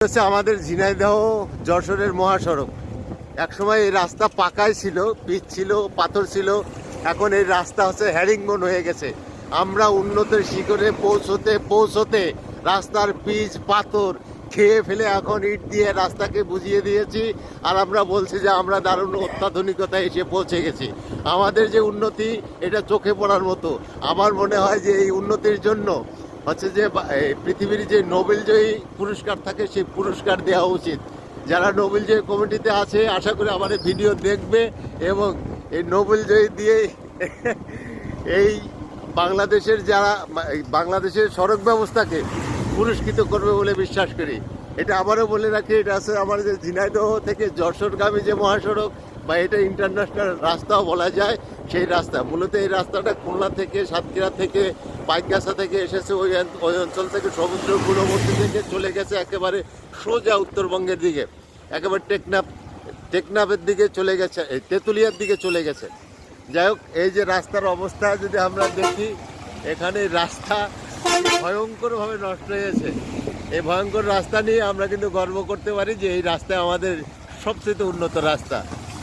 হচ্ছে আমাদের ঝিনাইদহ যশোরের মহাসড়ক। একসময় এই রাস্তা পাকাই ছিল, পিচ ছিল, পাথর ছিল। এখন এই রাস্তা হচ্ছে হ্যারিংবন হয়ে গেছে। আমরা উন্নতির শিখরে পৌঁছতে রাস্তার পিচ পাথর খেয়ে ফেলে এখন ইট দিয়ে রাস্তাকে বুঝিয়ে দিয়েছি। আর আমরা বলছি যে আমরা দারুণ অত্যাধুনিকতায় এসে পৌঁছে গেছি। আমাদের যে উন্নতি এটা চোখে পড়ার মতো। আমার মনে হয় যে এই উন্নতির জন্য হচ্ছে যে পৃথিবীর যে নোবেলজয়ী পুরস্কার থাকে সেই পুরস্কার দেওয়া উচিত। যারা নোবেলজয়ী কমিটিতে আছে আশা করি আমার ভিডিও দেখবে এবং এই নোবেলজয়ী দিয়ে এই বাংলাদেশের সড়ক ব্যবস্থাকে পুরস্কৃত করবে বলে বিশ্বাস করি। এটা আবারও বলে রাখি, এটা আছে আমার যে ঝিনাইদহ থেকে যশোরগামী যে মহাসড়ক বা এটা ইন্টারন্যাশনাল রাস্তাও বলা যায়। সেই রাস্তা মূলত এই রাস্তাটা খুলনা থেকে, সাতক্ষীরা থেকে, পাইকগাছা থেকে এসেছে। ওই অঞ্চল থেকে সমুদ্র পূর্ববর্তী থেকে চলে গেছে একেবারে সোজা উত্তরবঙ্গের দিকে, একেবারে টেকনাফের দিকে চলে গেছে, তেঁতুলিয়ার দিকে চলে গেছে। যাই হোক, এই যে রাস্তার অবস্থা যদি আমরা দেখি, এখানে রাস্তা ভয়ঙ্করভাবে নষ্ট হয়েছে। এই ভয়ঙ্কর রাস্তা নিয়ে আমরা কিন্তু গর্ব করতে পারি যে এই রাস্তায় আমাদের সবচেয়ে উন্নত রাস্তা।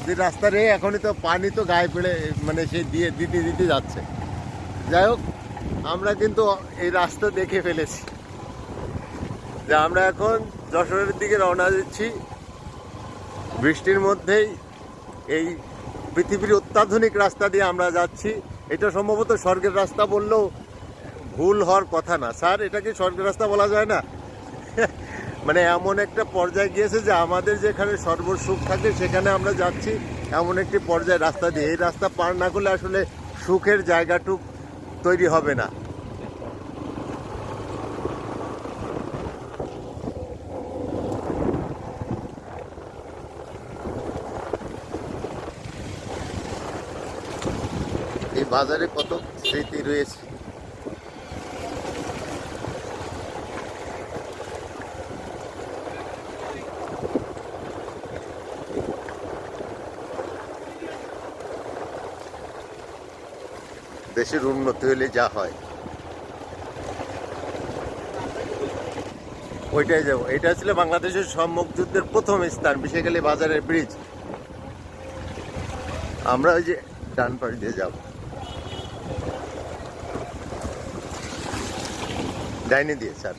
যে রাস্তার এখনই তো পানি তো গায়ে পেড়ে মানে সে দিতে যাচ্ছে। যাই হোক, আমরা কিন্তু এই রাস্তা দেখে ফেলেছি যে আমরা এখন যশোরের দিকে রওনা দিচ্ছি। বৃষ্টির মধ্যেই এই পৃথিবীর অত্যাধুনিক রাস্তা দিয়ে আমরা যাচ্ছি। এটা সম্ভবত স্বর্গের রাস্তা বললেও ভুল হওয়ার কথা না। স্যার, এটা কি স্বর্গের রাস্তা বলা যায় না? মানে এমন একটা পর্যায়ে গিয়েছে যে আমাদের যেখানে সর্বসুখ থাকে সেখানে আমরা যাচ্ছি এমন একটি পর্যায়ে রাস্তা দিয়ে। এই রাস্তা পার না করলে আসলে সুখের জায়গাটুক তৈরি হবে না। এই বাজারে কত স্মৃতি রয়েছে। দেশের উন্নতি হলে যা হয় ওইটাই যাবো। এটা ছিল বাংলাদেশের সম্মুখ যুদ্ধের প্রথম স্থান, বিশেষকালী বাজারের ব্রিজ। আমরা ওই যে ডান পাশ দিয়ে যাব, ডাইনে দিয়ে স্যার।